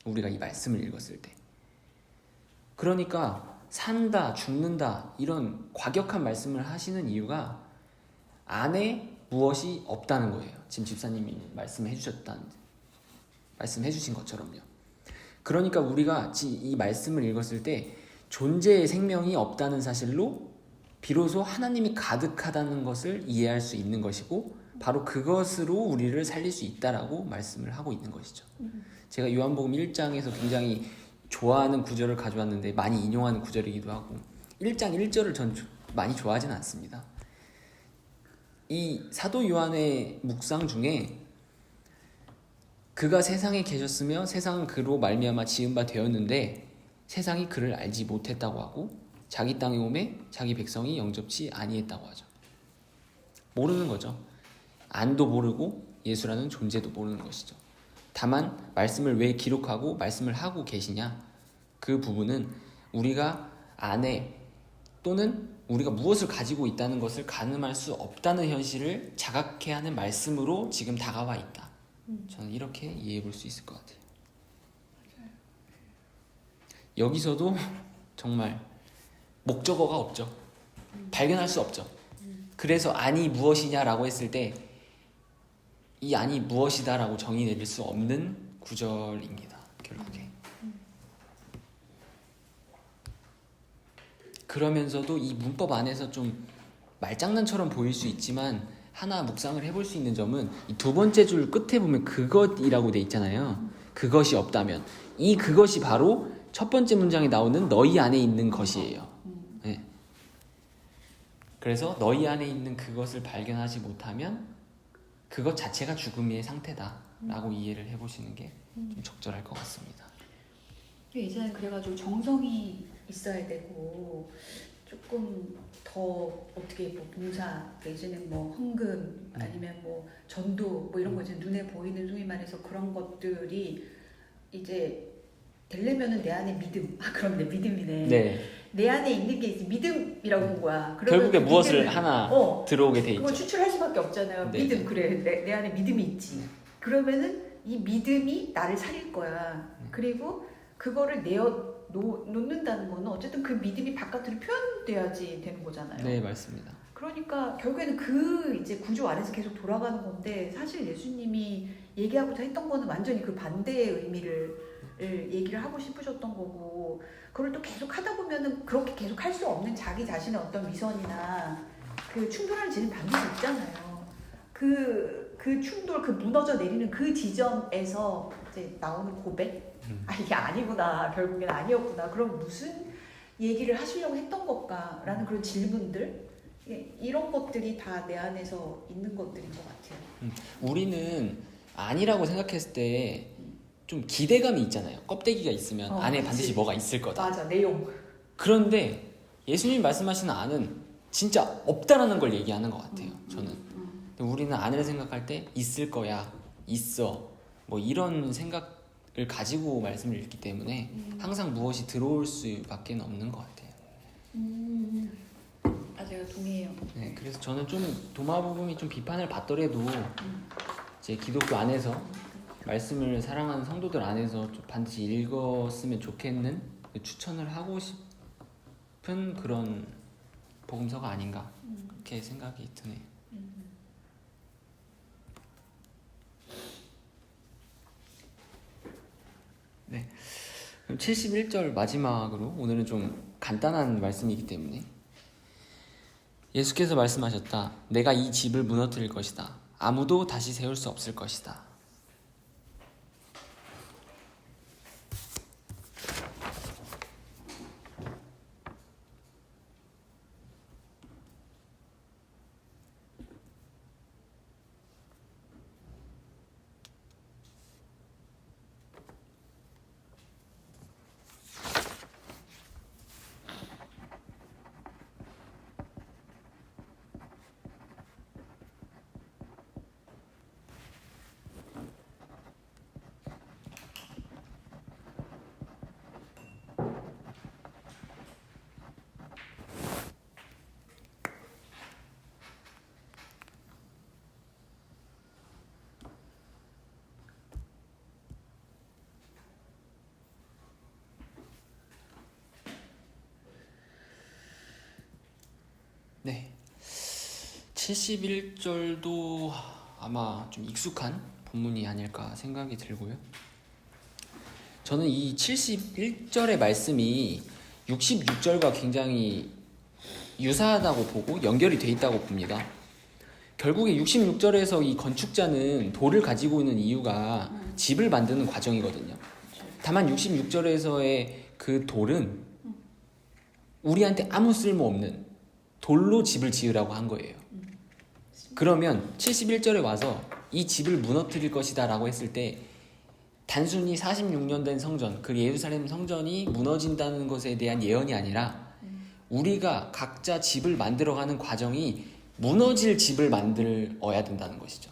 우리가 이 말씀을 읽었을 때. 그러니까 산다, 죽는다 이런 과격한 말씀을 하시는 이유가 안에 무엇이 없다는 거예요. 지금 집사님이 말씀해 주신 것처럼요. 그러니까 우리가 이 말씀을 읽었을 때 존재의 생명이 없다는 사실로 비로소 하나님이 가득하다는 것을 이해할 수 있는 것이고 바로 그것으로 우리를 살릴 수 있다라고 말씀을 하고 있는 것이죠. 제가 요한복음 1장에서 굉장히 좋아하는 구절을 가져왔는데 많이 인용하는 구절이기도 하고 1장 1절을 전 많이 좋아하지는 않습니다. 이 사도 요한의 묵상 중에 그가 세상에 계셨으며 세상은 그로 말미암아 지은 바 되었는데 세상이 그를 알지 못했다고 하고 자기 땅에 오매 자기 백성이 영접치 아니했다고 하죠. 모르는 거죠. 안도 모르고 예수라는 존재도 모르는 것이죠. 다만 말씀을 왜 기록하고 말씀을 하고 계시냐? 그 부분은 우리가 안에 또는 우리가 무엇을 가지고 있다는 것을 가늠할 수 없다는 현실을 자각해 하는 말씀으로 지금 다가와 있다. 저는 이렇게 이해해 볼 수 있을 것 같아요. 여기서도 정말 목적어가 없죠. 발견할 수 없죠. 그래서 안이 무엇이냐라고 했을 때 이 안이 무엇이다라고 정의 내릴 수 없는 구절입니다. 결국에. 그러면서도 이 문법 안에서 좀 말장난처럼 보일 수 있지만 하나 묵상을 해볼 수 있는 점은 이 두 번째 줄 끝에 보면 그것이라고 돼 있잖아요. 그것이 없다면 이 그것이 바로 첫 번째 문장에 나오는 너희 안에 있는 것이에요. 네. 그래서 너희 안에 있는 그것을 발견하지 못하면 그것 자체가 죽음의 상태다라고 이해를 해보시는 게 좀 적절할 것 같습니다. 예전에 그래가지고 정성이 있어야 되고 조금 더 어떻게 뭐 봉사 예전에 뭐 헌금 아니면 뭐 전도 뭐 이런 거 이제 눈에 보이는 소위 말해서 그런 것들이 이제 되려면은 내 안에 믿음 그럼 내 믿음이네. 네. 내 안에 있는 게 이제 믿음이라고 한 거야. 결국에 그 무엇을 믿음을- 하나 들어오게 돼 있죠. 그걸 추출할 수밖에 없잖아요. 네. 믿음 그래 내 안에 믿음이 있지. 그러면은 이 믿음이 나를 살릴 거야. 그리고 그거를 놓는다는 거는 어쨌든 그 믿음이 바깥으로 표현돼야지 되는 거잖아요. 네, 맞습니다. 그러니까 결국에는 그 이제 구조 안에서 계속 돌아가는 건데 사실 예수님이 얘기하고자 했던 거는 완전히 그 반대의 의미를 얘기를 하고 싶으셨던 거고 그걸 또 계속 하다 보면은 그렇게 계속 할 수 없는 자기 자신의 어떤 위선이나 그 충돌하는 지는 반드시 있잖아요. 그 충돌, 그 무너져 내리는 그 지점에서 이제 나오는 고백? 아 이게 아니구나, 결국엔 아니었구나. 그럼 무슨 얘기를 하시려고 했던 걸까라는 그런 질문들, 이런 것들이 다 내 안에서 있는 것들인 것 같아요. 우리는 아니라고 생각했을 때 좀 기대감이 있잖아요. 껍데기가 있으면 안에 그치. 반드시 뭐가 있을 거다. 맞아, 내용. 그런데 예수님이 말씀하시는 안은 진짜 없다라는 걸 얘기하는 것 같아요. 저는. 근데 우리는 안을 생각할 때 있을 거야, 있어, 뭐 이런 생각을 가지고 말씀을 읽기 때문에 항상 무엇이 들어올 수밖에 없는 것 같아요. 맞아요, 동의해요. 네, 그래서 저는 좀 도마복음이 좀 비판을 받더라도 이제 기독교 안에서 말씀을 사랑하는 성도들 안에서 좀 반드시 읽었으면 좋겠는 추천을 하고 싶은 그런 복음서가 아닌가 그렇게 생각이 드네요. 네, 그럼 71절 마지막으로 오늘은 좀 간단한 말씀이기 때문에 예수께서 말씀하셨다. 내가 이 집을 무너뜨릴 것이다. 아무도 다시 세울 수 없을 것이다. 네, 71절도 아마 좀 익숙한 본문이 아닐까 생각이 들고요. 저는 이 71절의 말씀이 66절과 굉장히 유사하다고 보고 연결이 돼 있다고 봅니다. 결국에 66절에서 이 건축자는 돌을 가지고 있는 이유가 집을 만드는 과정이거든요. 다만 66절에서의 그 돌은 우리한테 아무 쓸모없는 돌로 집을 지으라고 한 거예요. 그러면 71절에 와서 이 집을 무너뜨릴 것이다 라고 했을 때 단순히 46년 된 성전, 그 예루살렘 성전이 무너진다는 것에 대한 예언이 아니라 우리가 각자 집을 만들어가는 과정이 무너질 집을 만들어야 된다는 것이죠.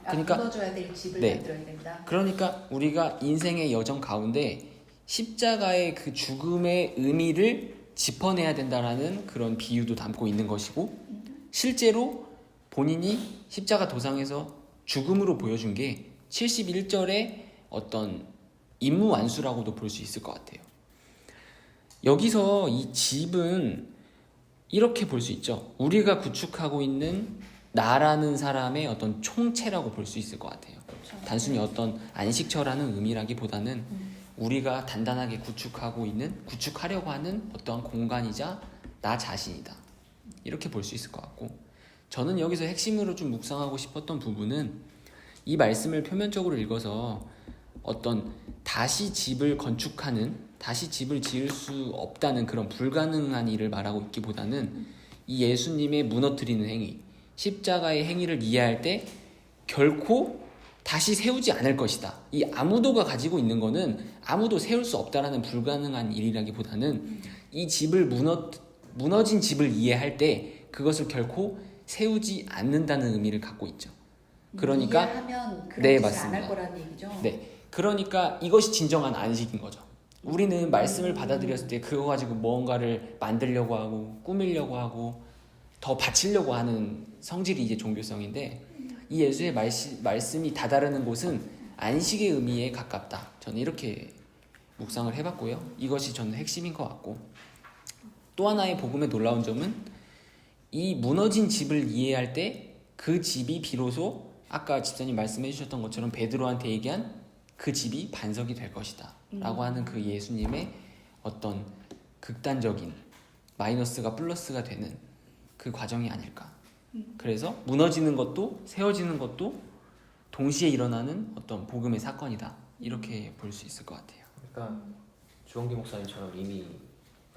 그러니까 무너져야 될 집을 네. 만들어야 된다. 그러니까 우리가 인생의 여정 가운데 십자가의 그 죽음의 의미를 짚어내야 된다라는 그런 비유도 담고 있는 것이고, 실제로 본인이 십자가 도상에서 죽음으로 보여준 게 71절의 어떤 임무 완수라고도 볼 수 있을 것 같아요. 여기서 이 집은 이렇게 볼 수 있죠. 우리가 구축하고 있는 나라는 사람의 어떤 총체라고 볼 수 있을 것 같아요. 단순히 어떤 안식처라는 의미라기보다는 우리가 단단하게 구축하려고 하는 어떠한 공간이자 나 자신이다. 이렇게 볼 수 있을 것 같고, 저는 여기서 핵심으로 좀 묵상하고 싶었던 부분은 이 말씀을 표면적으로 읽어서 어떤 다시 집을 지을 수 없다는 그런 불가능한 일을 말하고 있기보다는 이 예수님의 무너뜨리는 행위, 십자가의 행위를 이해할 때 결코 다시 세우지 않을 것이다. 이 아무도가 가지고 있는 거는 아무도 세울 수 없다라는 불가능한 일이라기보다는 이 집을 무너진 집을 이해할 때 그것을 결코 세우지 않는다는 의미를 갖고 있죠. 그러니까 이해하면 그런 네, 짓을 안 맞습니다. 할 거라는 얘기죠. 네, 그러니까 이것이 진정한 안식인 거죠. 우리는 말씀을 받아들였을 때 그거 가지고 뭔가를 만들려고 하고 꾸미려고 하고 더 바치려고 하는 성질이 이제 종교성인데, 이 예수의 말씀이 다다르는 곳은 안식의 의미에 가깝다. 저는 이렇게 묵상을 해봤고요. 이것이 저는 핵심인 것 같고, 또 하나의 복음의 놀라운 점은 이 무너진 집을 이해할 때 그 집이 비로소 아까 집사님 말씀해 주셨던 것처럼 베드로한테 얘기한 그 집이 반석이 될 것이다 라고 하는 그 예수님의 어떤 극단적인 마이너스가 플러스가 되는 그 과정이 아닐까. 그래서 무너지는 것도 세워지는 것도 동시에 일어나는 어떤 복음의 사건이다 이렇게 볼 수 있을 것 같아요. 그러니까 주원기 목사님처럼 이미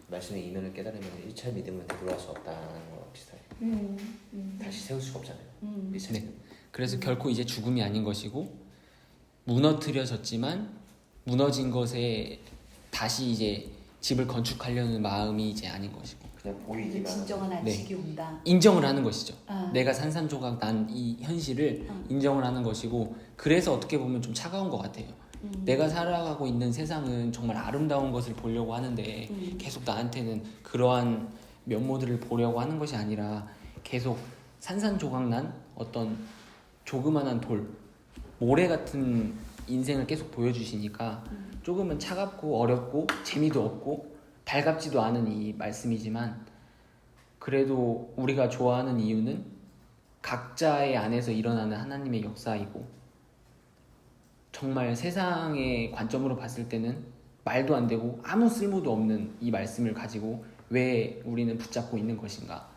말씀의 이면을 깨달으면 1차 믿음은 되돌아갈 수 없다는 거랑 비슷해요. 다시 세울 수가 없잖아요. 1차 네. 믿음. 그래서 결코 이제 죽음이 아닌 것이고 무너뜨려졌지만 무너진 것에 다시 이제 집을 건축하려는 마음이 이제 아닌 것이고 그냥 이제 보이기만 진정한 네. 안식이 온다. 인정을 하는 것이죠. 아. 내가 산산조각 난 이 현실을 인정을 하는 것이고 그래서 어떻게 보면 좀 차가운 것 같아요. 내가 살아가고 있는 세상은 정말 아름다운 것을 보려고 하는데 계속 나한테는 그러한 면모들을 보려고 하는 것이 아니라 계속 산산조각난 어떤 조그만한 돌, 모래 같은 인생을 계속 보여주시니까 조금은 차갑고 어렵고 재미도 없고 달갑지도 않은 이 말씀이지만 그래도 우리가 좋아하는 이유는 각자의 안에서 일어나는 하나님의 역사이고 정말 세상의 관점으로 봤을 때는 말도 안 되고 아무 쓸모도 없는 이 말씀을 가지고 왜 우리는 붙잡고 있는 것인가.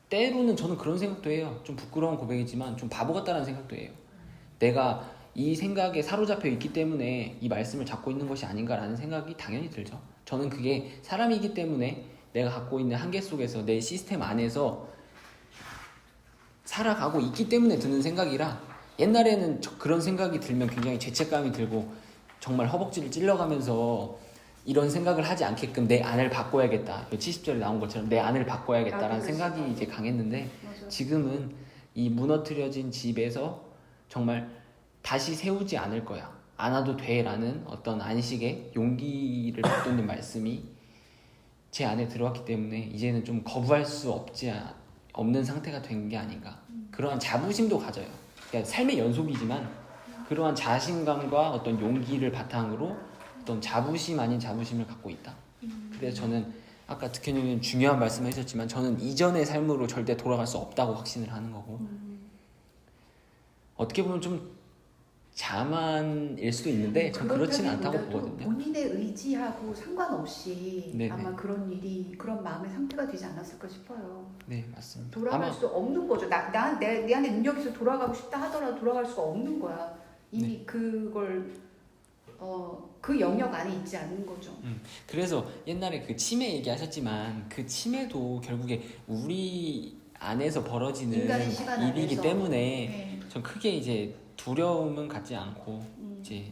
때로는 저는 그런 생각도 해요. 좀 부끄러운 고백이지만 좀 바보 같다는 생각도 해요. 내가 이 생각에 사로잡혀 있기 때문에 이 말씀을 잡고 있는 것이 아닌가라는 생각이 당연히 들죠. 저는 그게 사람이기 때문에 내가 갖고 있는 한계 속에서 내 시스템 안에서 살아가고 있기 때문에 드는 생각이라 옛날에는 그런 생각이 들면 굉장히 죄책감이 들고 정말 허벅지를 찔러가면서 이런 생각을 하지 않게끔 내 안을 바꿔야겠다. 70절에 나온 것처럼 내 안을 바꿔야겠다라는 생각이 이제 강했는데 맞아. 지금은 이 무너뜨려진 집에서 정말 다시 세우지 않을 거야. 안 와도 돼라는 어떤 안식의 용기를 받는 말씀이 제 안에 들어왔기 때문에 이제는 좀 거부할 수 없는 상태가 된 게 아닌가. 그러한 자부심도 가져요. 그러니까 삶의 연속이지만 그러한 자신감과 어떤 용기를 바탕으로 어떤 자부심 아닌 자부심을 갖고 있다. 그래서 저는 아까 득현님은 중요한 말씀을 해주셨지만 저는 이전의 삶으로 절대 돌아갈 수 없다고 확신을 하는 거고 어떻게 보면 좀 자만일 수도 있는데 전 그렇지는 않다고 그렇다기보다도 보거든요. 본인의 의지하고 상관없이 네네. 아마 그런 일이 그런 마음의 상태가 되지 않았을까 싶어요. 네 맞습니다. 돌아갈 수 없는 거죠. 내 안에 능력이 있어 돌아가고 싶다 하더라도 돌아갈 수가 없는 거야. 이미 그걸 그 영역 안에 있지 않는 거죠. 그래서 옛날에 그 치매 얘기하셨지만 그 치매도 결국에 우리 안에서 벌어지는 인간의 시간 일이기 안에서. 때문에 네. 전 크게 이제 두려움은 갖지 않고 이제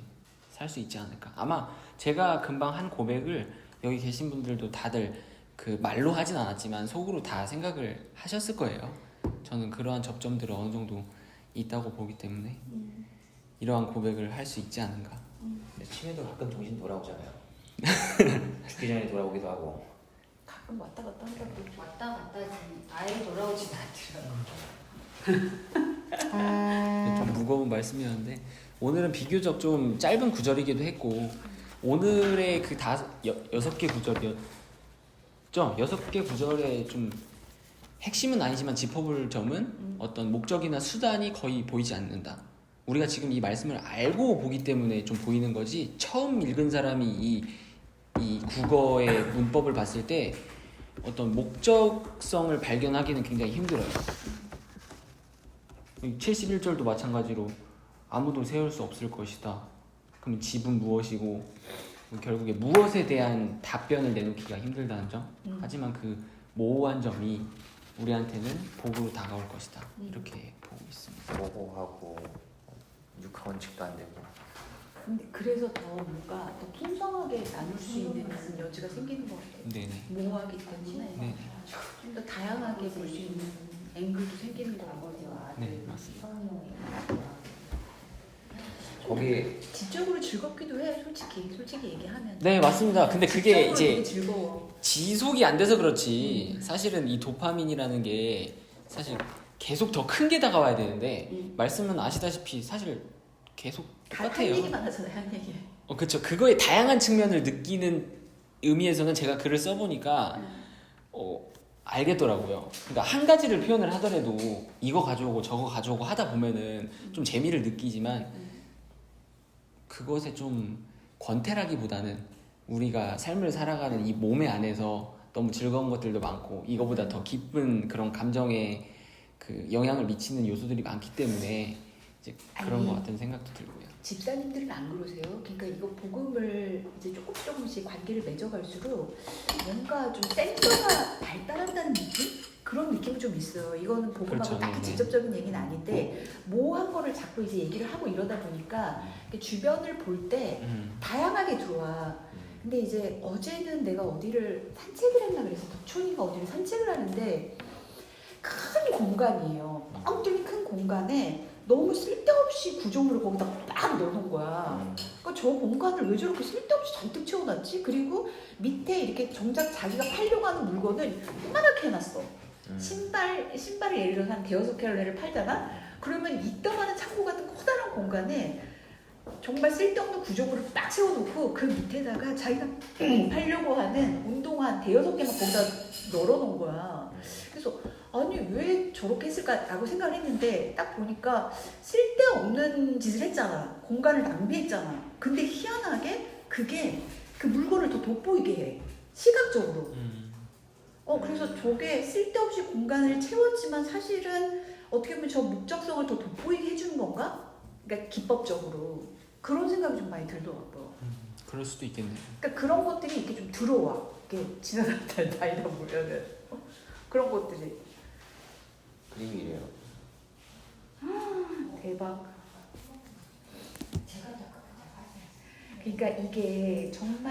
살 수 있지 않을까. 아마 제가 금방 한 고백을 여기 계신 분들도 다들 그 말로 하진 않았지만 속으로 다 생각을 하셨을 거예요. 저는 그러한 접점들을 어느 정도 있다고 보기 때문에 이러한 고백을 할 수 있지 않은가. 근데 치매도 가끔 정신 돌아오잖아요. 죽기 전에 돌아오기도 하고. 가끔 왔다 갔다 하더라고. 왔다 갔다지 아예 돌아오진 않더라고요. 좀 무거운 말씀이었는데 오늘은 비교적 좀 짧은 구절이기도 했고 오늘의 그 6개 구절이었죠. 6개 구절의 좀 핵심은 아니지만 짚어볼 점은 어떤 목적이나 수단이 거의 보이지 않는다. 우리가 지금 이 말씀을 알고 보기 때문에 좀 보이는 거지 처음 읽은 사람이 이 국어의 문법을 봤을 때 어떤 목적성을 발견하기는 굉장히 힘들어요. 71절도 마찬가지로 아무도 세울 수 없을 것이다. 그럼 집은 무엇이고 결국에 무엇에 대한 답변을 내놓기가 힘들다는 점. 하지만 그 모호한 점이 우리한테는 복으로 다가올 것이다. 이렇게 보고 있습니다. 모호하고 육하원칙도 안 되고. 근데 그래서 더 뭔가 더 풍성하게 나눌 수 있는 여지가 생기는 것 같아요. 네네. 모호하기 때문에 네. 좀 더 다양하게 볼 수 있는 앵글도 생기는 것 같아요. 아버지와 아들, 네, 맞습니다. 성령이 거기 지적으로 즐겁기도 해, 솔직히 얘기하면. 네 맞습니다. 근데 그게 지적으로 이제 되게 즐거워. 지속이 안 돼서 그렇지 사실은 이 도파민이라는 게 사실 계속 더 큰 게 다가와야 되는데 말씀은 아시다시피 사실 계속 한 똑같아요. 얘기만 하잖아요, 한 얘기. 그렇죠. 그거의 다양한 측면을 느끼는 의미에서는 제가 글을 써보니까 알겠더라고요. 그러니까 한 가지를 표현을 하더라도 이거 가져오고 저거 가져오고 하다 보면은 좀 재미를 느끼지만 그것에 좀 권태라기보다는 우리가 삶을 살아가는 이 몸의 안에서 너무 즐거운 것들도 많고 이거보다 더 깊은 그런 감정에 그 영향을 미치는 요소들이 많기 때문에 이제 그런 아니, 것 같은 생각도 들고요. 집사님들은 안 그러세요? 그러니까 이거 복음을 이제 조금씩 관계를 맺어갈수록 뭔가 좀 센서가 발달한다는 느낌? 그런 느낌이 좀 있어요. 이거는 복음하고 그렇죠. 딱히 네네. 직접적인 얘기는 아닌데 모호한 거를 자꾸 이제 얘기를 하고 이러다 보니까 주변을 볼 때 다양하게 들어와. 근데 이제 어제는 내가 어디를 산책을 했나 그래서 부촌인가 어디를 산책을 하는데 큰 공간이에요. 뻥 뚫린 큰 공간에 너무 쓸데없이 구조물을 거기다 막 넣어놓은 거야. 그러니까 저 공간을 왜 저렇게 쓸데없이 잔뜩 채워놨지? 그리고 밑에 이렇게 정작 자기가 팔려고 하는 물건을 요만하게 해놨어. 신발을 예를 들어서 한 대여섯 켤레를 팔잖아? 그러면 이따가는 창고 같은 커다란 공간에 정말 쓸데없는 구조물을 딱 세워놓고 그 밑에다가 자기가 팔려고 하는 운동화 대여섯 개만 거기다 널어놓은 거야. 그래서 아니 왜 저렇게 했을까라고 생각을 했는데 딱 보니까 쓸데없는 짓을 했잖아. 공간을 낭비했잖아. 근데 희한하게 그게 그 물건을 더 돋보이게 해. 시각적으로. 그래서 저게 쓸데없이 공간을 채웠지만 사실은 어떻게 보면 저 목적성을 더 돋보이게 해주는 건가? 그러니까 기법적으로. 그런 생각이 좀 많이 들더라고요. 그럴 수도 있겠네요. 그러니까 그런 것들이 이렇게 좀 들어와. 이렇게 지나다니다 보면은. 그런 것들이. 그림이 이래요. 대박. 그러니까 이게 정말